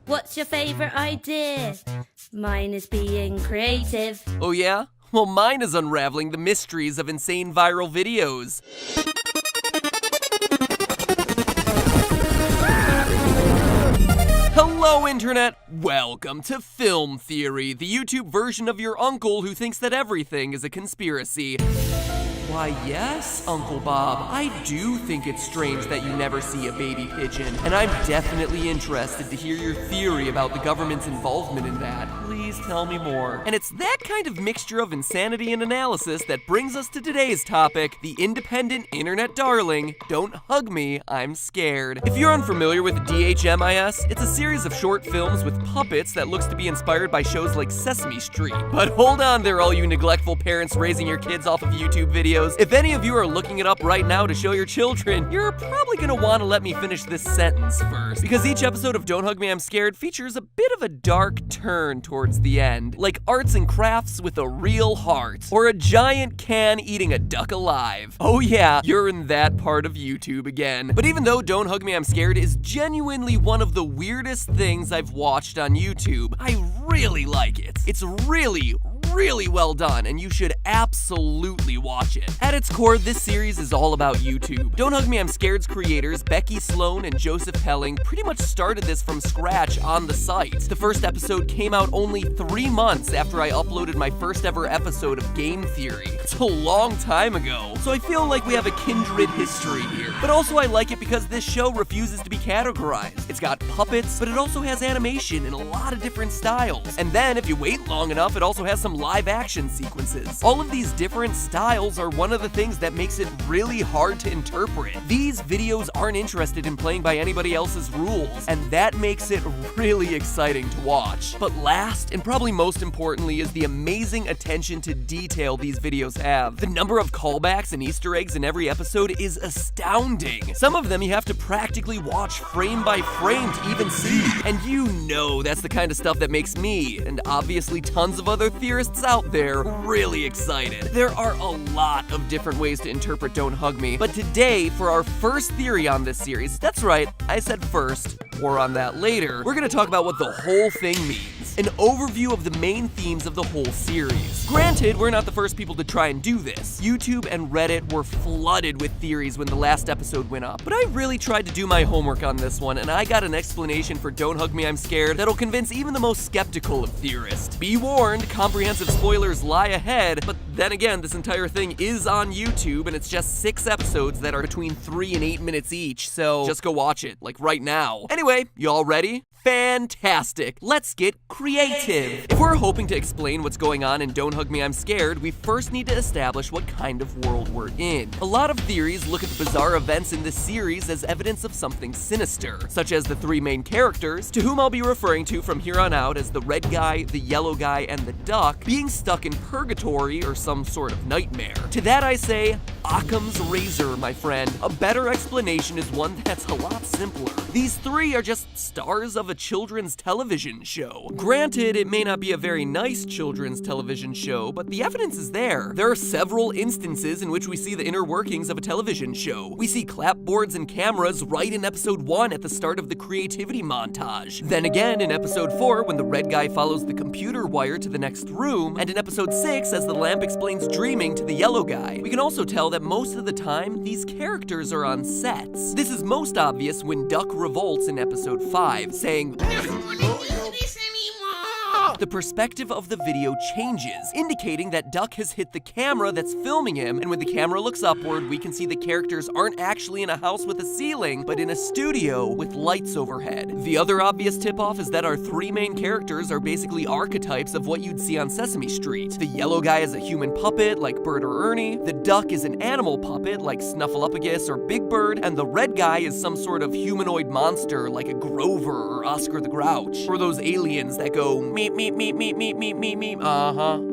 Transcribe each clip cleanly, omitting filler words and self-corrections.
What's your favorite idea? Mine is being creative. Oh yeah? Well, mine is unraveling the mysteries of insane viral videos. Hello, Internet! Welcome to Film Theory, the YouTube version of your uncle who thinks that everything is a conspiracy. Why, yes, Uncle Bob, I do think it's strange that you never see a baby pigeon, and I'm definitely interested to hear your theory about the government's involvement in that. Please tell me more. And it's that kind of mixture of insanity and analysis that brings us to today's topic, the independent internet darling, Don't Hug Me, I'm Scared. If you're unfamiliar with DHMIS, it's a series of short films with puppets that looks to be inspired by shows like Sesame Street. But hold on there, all you neglectful parents raising your kids off of YouTube videos. If any of you are looking it up right now to show your children, you're probably gonna want to let me finish this sentence first. Because each episode of Don't Hug Me, I'm Scared features a bit of a dark turn towards the end. Like arts and crafts with a real heart. Or a giant can eating a duck alive. Oh yeah, you're in that part of YouTube again. But even though Don't Hug Me, I'm Scared is genuinely one of the weirdest things I've watched on YouTube, I really like it. It's really well done, and you should absolutely watch it. At its core, this series is all about YouTube. Don't Hug Me, I'm Scared's creators, Becky Sloan and Joseph Helling, pretty much started this from scratch on the site. The first episode came out only 3 months after I uploaded my first ever episode of Game Theory. It's a long time ago, so I feel like we have a kindred history here. But also I like it because this show refuses to be categorized. It's got puppets, but it also has animation in a lot of different styles. And then, if you wait long enough, it also has some live action sequences. All of these different styles are one of the things that makes it really hard to interpret. These videos aren't interested in playing by anybody else's rules, and that makes it really exciting to watch. But last, and probably most importantly, is the amazing attention to detail these videos have. The number of callbacks and Easter eggs in every episode is astounding. Some of them you have to practically watch frame by frame to even see. And you know that's the kind of stuff that makes me, and obviously tons of other theorists out there, really excited. There are a lot of different ways to interpret Don't Hug Me, but today, for our first theory on this series, that's right, I said first, more on that later, we're gonna talk about what the whole thing means. An overview of the main themes of the whole series. Granted, we're not the first people to try and do this. YouTube and Reddit were flooded with theories when the last episode went up, but I really tried to do my homework on this one, and I got an explanation for Don't Hug Me, I'm Scared that'll convince even the most skeptical of theorists. Be warned, comprehensive spoilers lie ahead, but then again, this entire thing is on YouTube, and it's just 6 episodes that are between 3 and 8 minutes each, so just go watch it, like right now. Anyway, you all ready? Fantastic! Let's get creative! If we're hoping to explain what's going on in Don't Hug Me, I'm Scared, we first need to establish what kind of world we're in. A lot of theories look at the bizarre events in this series as evidence of something sinister, such as the 3 main characters, to whom I'll be referring to from here on out as the red guy, the yellow guy, and the duck, being stuck in purgatory or some sort of nightmare. To that I say, Occam's razor, my friend. A better explanation is one that's a lot simpler. These 3 are just stars of a children's television show. Granted, it may not be a very nice children's television show, but the evidence is there. There are several instances in which we see the inner workings of a television show. We see clapboards and cameras right in episode 1 at the start of the creativity montage. Then again in episode 4 when the red guy follows the computer wire to the next room, and in episode 6 as the lamp explains dreaming to the yellow guy. We can also tell that most of the time, these characters are on sets. This is most obvious when Duck revolts in episode 5, saying, the perspective of the video changes, indicating that Duck has hit the camera that's filming him, and when the camera looks upward, we can see the characters aren't actually in a house with a ceiling, but in a studio with lights overhead. The other obvious tip-off is that our 3 main characters are basically archetypes of what you'd see on Sesame Street. The yellow guy is a human puppet, like Bert or Ernie, the duck is an animal puppet, like Snuffleupagus or Big Bird, and the red guy is some sort of humanoid monster, like a Grover or Oscar the Grouch, or those aliens that go meep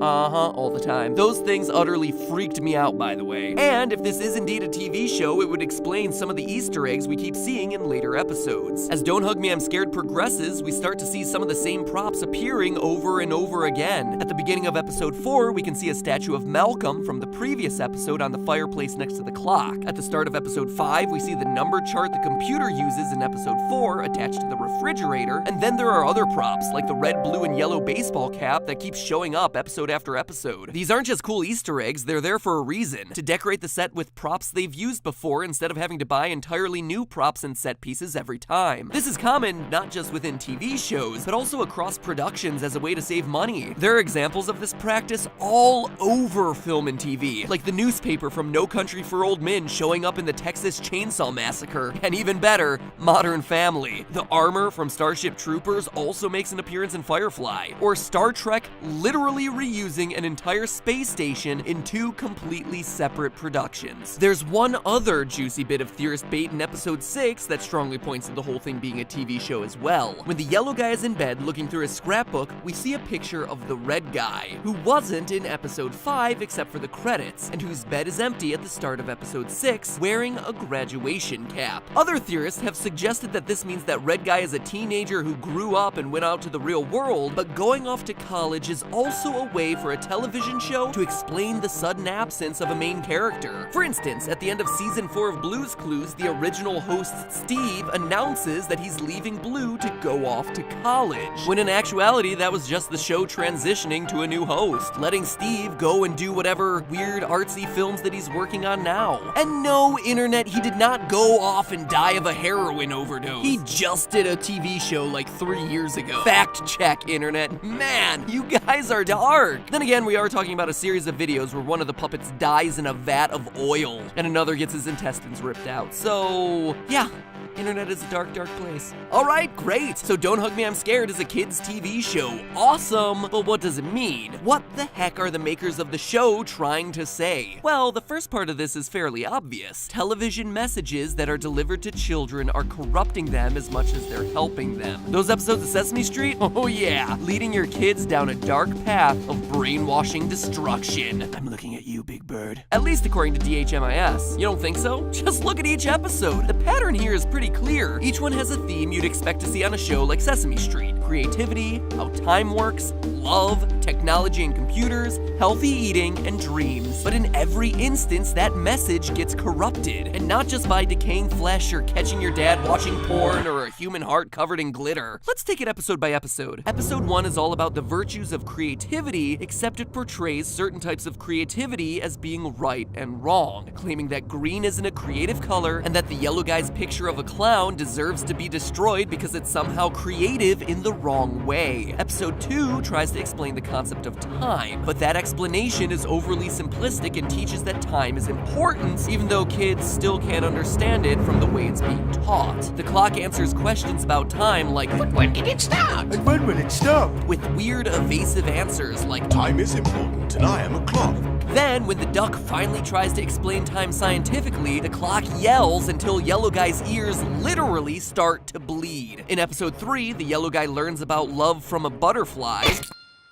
all the time. Those things utterly freaked me out, by the way. And if this is indeed a TV show, it would explain some of the Easter eggs we keep seeing in later episodes. As Don't Hug Me, I'm Scared progresses, we start to see some of the same props appearing over and over again. At the beginning of episode 4, we can see a statue of Malcolm from the previous episode on the fireplace next to the clock. At the start of episode 5, we see the number chart the computer uses in episode 4 attached to the refrigerator, and then there are other props, like the red, blue, and yellow baseball cap that keeps showing up episode after episode. These aren't just cool Easter eggs, they're there for a reason, to decorate the set with props they've used before instead of having to buy entirely new props and set pieces every time. This is common not just within TV shows, but also across productions as a way to save money. There are examples of this practice all over film and TV, like the newspaper from No Country for Old Men showing up in the Texas Chainsaw Massacre, and even better, Modern Family. The armor from Starship Troopers also makes an appearance in Firefly, or Star Trek literally reusing an entire space station in 2 completely separate productions. There's one other juicy bit of theorist bait in episode 6 that strongly points to the whole thing being a TV show as well. When the yellow guy is in bed looking through his scrapbook, we see a picture of the red guy, who wasn't in episode 5 except for the credits, and whose bed is empty at the start of episode 6, wearing a graduation cap. Other theorists have suggested that this means that red guy is a teenager who grew up and went out to the real world, but going off to college is also a way for a television show to explain the sudden absence of a main character. For instance, at the end of season 4 of Blue's Clues, the original host Steve announces that he's leaving Blue to go off to college, when in actuality that was just the show transitioning to a new host, letting Steve go and do whatever weird artsy films that he's working on now. And no, internet, he did not go off and die of a heroin overdose. He just did a TV show like 3 years ago. Fact check, internet. Man, you guys are dark. Then again, we are talking about a series of videos where one of the puppets dies in a vat of oil and another gets his intestines ripped out. So, yeah. Internet is a dark, dark place. Alright, great! So Don't Hug Me, I'm Scared is a kids' TV show. Awesome! But what does it mean? What the heck are the makers of the show trying to say? Well, the first part of this is fairly obvious. Television messages that are delivered to children are corrupting them as much as they're helping them. Those episodes of Sesame Street? Oh yeah! Leading your kids down a dark path of brainwashing destruction. I'm looking at you, Big Bird. At least according to DHMIS. You don't think so? Just look at each episode. The pattern here is pretty clear. Each one has a theme you'd expect to see on a show like Sesame Street. Creativity, how time works, love, technology and computers, healthy eating, and dreams. But in every instance, that message gets corrupted. And not just by decaying flesh or catching your dad watching porn or a human heart covered in glitter. Let's take it episode by episode. Episode 1 is all about the virtues of creativity, except it portrays certain types of creativity as being right and wrong, claiming that green isn't a creative color and that the yellow guy's picture of a clown deserves to be destroyed because it's somehow creative in the wrong way. Episode 2 tries to explain the concept of time, but that explanation is overly simplistic and teaches that time is important, even though kids still can't understand it from the way it's being taught. The clock answers questions about time like, but when did it start? And when will it stop? With weird evasive answers like, time is important and I am a clock. Then, when the duck finally tries to explain time scientifically, the clock yells until Yellow Guy's ears literally start to bleed. In episode 3, the yellow guy learns about love from a butterfly.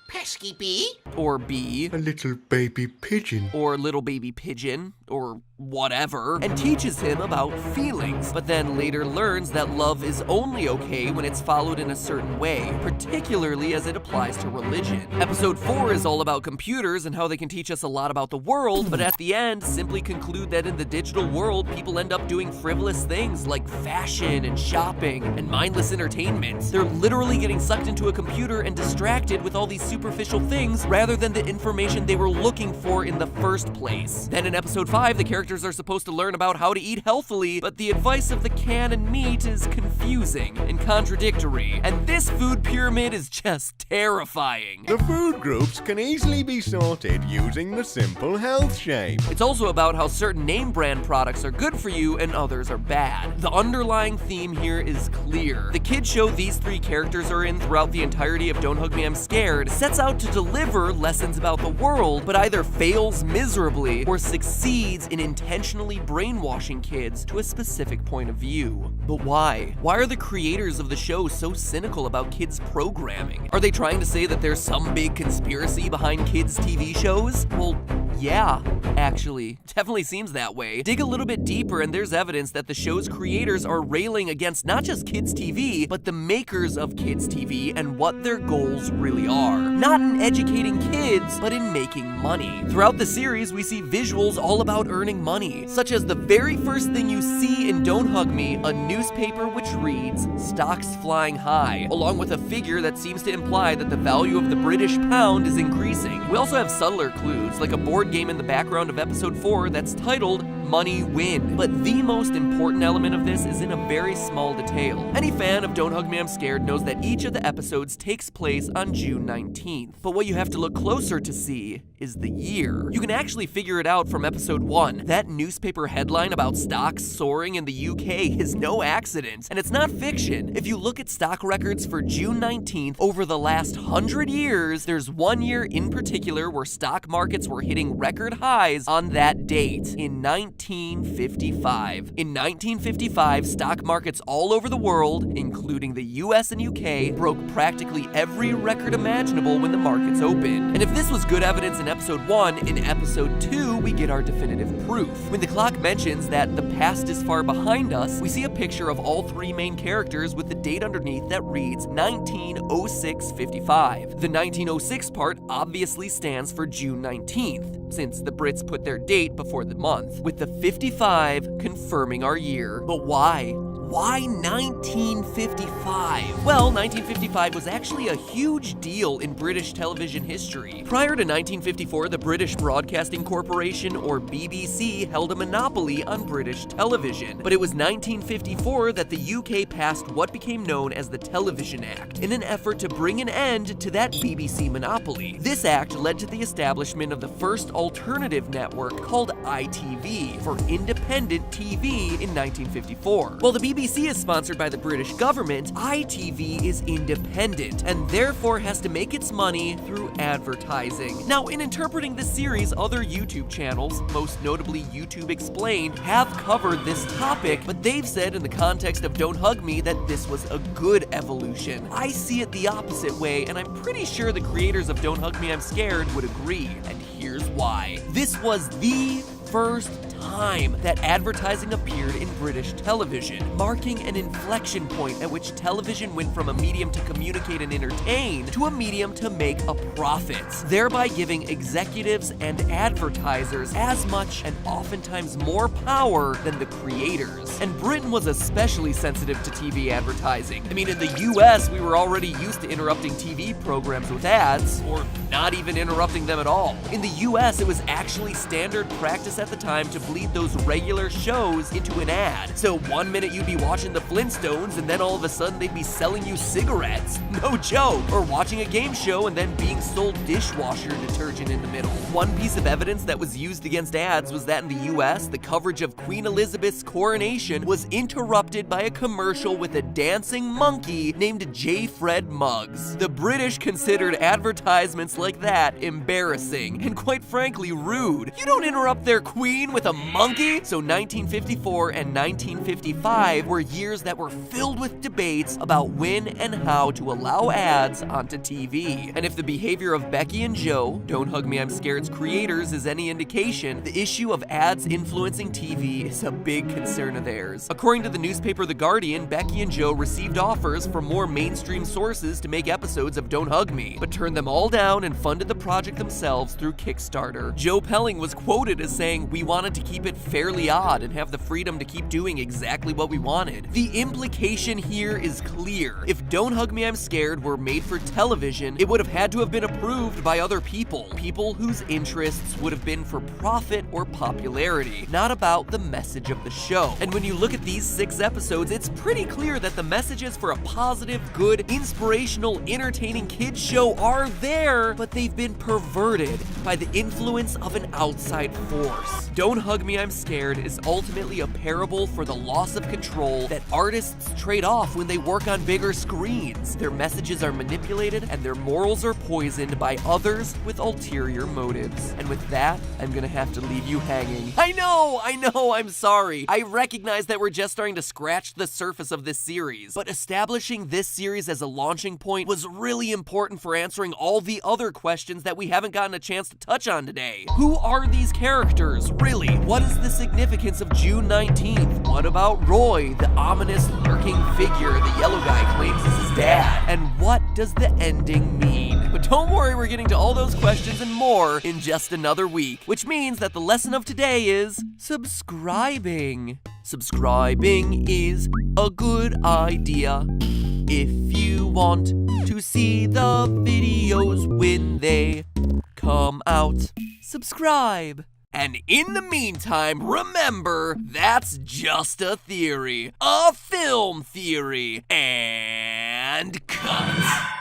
Pesky bee? Or bee. A little baby pigeon. Or little baby pigeon. Or whatever. And teaches him about feelings. But then later learns that love is only okay when it's followed in a certain way, particularly as it applies to religion. Episode 4 is all about computers and how they can teach us a lot about the world, but at the end simply conclude that in the digital world, people end up doing frivolous things like fashion and shopping and mindless entertainment. They're literally getting sucked into a computer and distracted with all these superficial things rather than the information they were looking for in the first place. Then in episode 5, the characters are supposed to learn about how to eat healthily, but the advice of the can and meat is confusing and contradictory, and this food pyramid is just terrifying. The food groups can easily be sorted using the simple health shape. It's also about how certain name brand products are good for you and others are bad. The underlying theme here is clear. The kids show these 3 characters are in throughout the entirety of Don't Hug Me, I'm Scared sets out to deliver lessons about the world, but either fails miserably or succeeds succeeds in intentionally brainwashing kids to a specific point of view. But why? Why are the creators of the show so cynical about kids' programming? Are they trying to say that there's some big conspiracy behind kids' TV shows? Well, yeah, actually, definitely seems that way. Dig a little bit deeper and there's evidence that the show's creators are railing against not just kids' TV, but the makers of kids' TV and what their goals really are. Not in educating kids, but in making money. Throughout the series, we see visuals all about earning money, such as the very first thing you see in Don't Hug Me, a newspaper which reads, "Stocks flying high," along with a figure that seems to imply that the value of the British pound is increasing. We also have subtler clues, like a board game in the background of episode 4 that's titled Money Win. But the most important element of this is in a very small detail. Any fan of Don't Hug Me, I'm Scared knows that each of the episodes takes place on June 19th. But what you have to look closer to see is the year. You can actually figure it out from episode 1. That newspaper headline about stocks soaring in the UK is no accident, and it's not fiction. If you look at stock records for June 19th over the last 100 years, there's one year in particular where stock markets were hitting record highs on that date, in 1955. In 1955, stock markets all over the world, including the US and UK, broke practically every record imaginable when the markets opened. And if this was good evidence in episode 1, in episode 2, we get our definitive proof. When the clock mentions that the past is far behind us, we see a picture of all three main characters with the date underneath that reads 1906-55. The 1906 part obviously stands for June 19th, since the Brits put their date before the month, with the 55 confirming our year. But why? Why 1955? Well, 1955 was actually a huge deal in British television history. Prior to 1954, the British Broadcasting Corporation, or BBC, held a monopoly on British television. But it was 1954 that the UK passed what became known as the Television Act, in an effort to bring an end to that BBC monopoly. This act led to the establishment of the first alternative network called ITV, for Independent TV, in 1954. While the BBC is sponsored by the British government, ITV is independent and therefore has to make its money through advertising. Now, in interpreting this series, other YouTube channels, most notably YouTube Explained, have covered this topic, but they've said in the context of Don't Hug Me that this was a good evolution. I see it the opposite way, and I'm pretty sure the creators of Don't Hug Me, I'm Scared would agree, and here's why. This was the first time that advertising appeared in British television, marking an inflection point at which television went from a medium to communicate and entertain to a medium to make a profit, thereby giving executives and advertisers as much and oftentimes more power than the creators. And Britain was especially sensitive to TV advertising. I mean, in the US, we were already used to interrupting TV programs with ads, or not even interrupting them at all. In the US, it was actually standard practice at the time to bleed those regular shows into an ad. So one minute you'd be watching the Flintstones and then all of a sudden they'd be selling you cigarettes. No joke. Or watching a game show and then being sold dishwasher detergent in the middle. One piece of evidence that was used against ads was that in the US, the coverage of Queen Elizabeth's coronation was interrupted by a commercial with a dancing monkey named J. Fred Muggs. The British considered advertisements like that embarrassing and quite frankly rude. You don't interrupt their queen with a monkey? So 1954 and 1955 were years that were filled with debates about when and how to allow ads onto TV. And if the behavior of Becky and Joe, Don't Hug Me, I'm Scared's creators, is any indication, the issue of ads influencing TV is a big concern of theirs. According to the newspaper The Guardian, Becky and Joe received offers from more mainstream sources to make episodes of Don't Hug Me, but turned them all down and funded the project themselves through Kickstarter. Joe Pelling was quoted as saying, "We wanted to keep it fairly odd and have the freedom to keep doing exactly what we wanted." The implication here is clear. If Don't Hug Me, I'm Scared were made for television, it would have had to have been approved by other people whose interests would have been for profit or popularity, not about the message of the show. And when you look at these 6 episodes, it's pretty clear that the messages for a positive, good, inspirational, entertaining kids show are there, but they've been perverted by the influence of an outside force. Don't Hug Hug Me, I'm Scared is ultimately a parable for the loss of control that artists trade off when they work on bigger screens. Their messages are manipulated and their morals are poisoned by others with ulterior motives. And with that, I'm gonna have to leave you hanging. I know, I'm sorry. I recognize that we're just starting to scratch the surface of this series, but establishing this series as a launching point was really important for answering all the other questions that we haven't gotten a chance to touch on today. Who are these characters, really? What is the significance of June 19th? What about Roy, the ominous lurking figure the yellow guy claims is his dad? And what does the ending mean? But don't worry, we're getting to all those questions and more in just another week, which means that the lesson of today is subscribing. Subscribing is a good idea if you want to see the videos when they come out. Subscribe. And in the meantime, remember, that's just a theory. A film theory. And cut.